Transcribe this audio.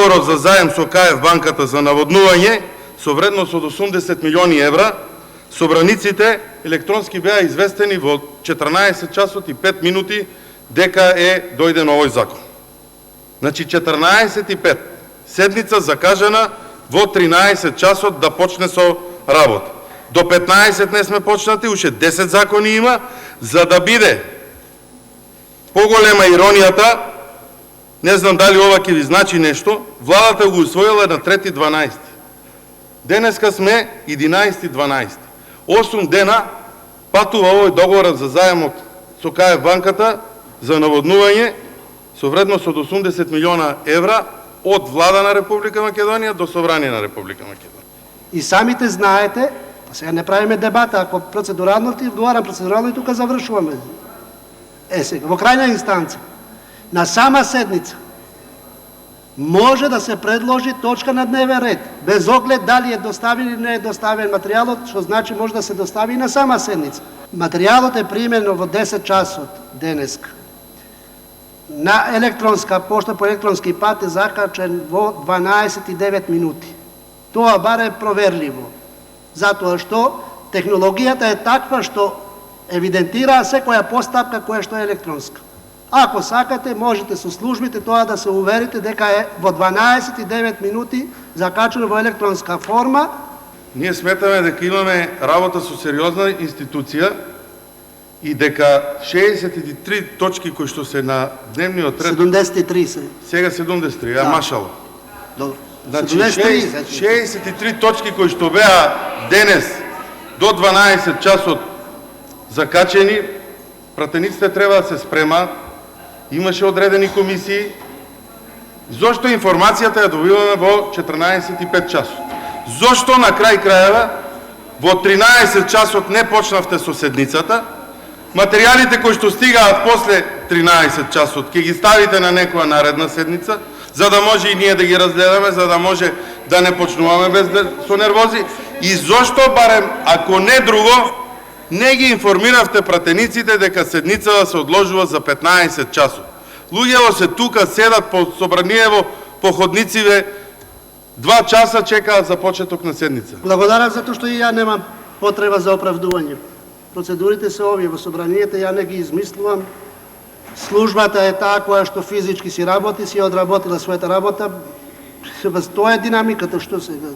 договорот за заем со КФ банката за наводнување со вредност од 80 милиони евра, собраниците електронски беа известени во 14 часот и 5 минути дека дојден овој закон. Значи 14:05. Седница закажана во 13 часот да почне со работа. До 15 не сме почнати, уште 10 закони има, за да биде поголема иронијата, не знам дали ова ќе ви значи нешто, владата го усвоила на 3.12. Денеска сме 11.12. 8 дена патува овој договорот за заемот со КФ банката за наводнување со вредност од 80 милиона евра од влада на Република Македонија до Собрание на Република Македонија. И самите знаете, сега не правиме дебата, ако процедурално ти одговарам процедурално и тука завршуваме. Сега, во крајна инстанца, на сама седница може да се предложи точка на дневен ред, без оглед дали е доставен или не е доставен материјалот, што значи може да се достави и на сама седница. Материјалот е примено во 10 часот денеска. На електронска пошта по електронски пат е закачен во 12:09 минути. Тоа баре е проверливо, затоа што технологијата е таква што евидентира секоја постапка која што е електронска. Ако сакате, можете со службите тоа да се уверите дека е во 12:09 минути закачено во електронска форма. Ние сметаме дека имаме работа со сериозна институција и дека 63 точки кои што се на дневниот ред... 73 се. Сега 73, машало. Добро. Значи 63 точки кои што беа денес до 12 часот закачени, пратениците треба да се спремаат, имаше одредени комисии. Зошто информацијата ја добиваме во 14:05 часот? Зошто на крај крајава во 13 часот не почнавте со седницата? Материјалите кои што стигаат после 13 часот ќе ги ставите на некоја наредна седница, за да може и ние да ги разгледаме, за да може да не почнуваме со нервози. И зошто барем, ако не друго, не ги информиравте пратениците дека седницата се одложува за 15 часот. Луѓето се тука, седат по собраниево, по ходнициве, 2 часа чекаат за почеток на седница. Благодарам затоа што и ја немам потреба за оправдување. Процедурите се овие во собранието, ја не ги измислувам. Службата е таа која што физички си работи, си одработила својата работа. Тоа е динамиката, што сега.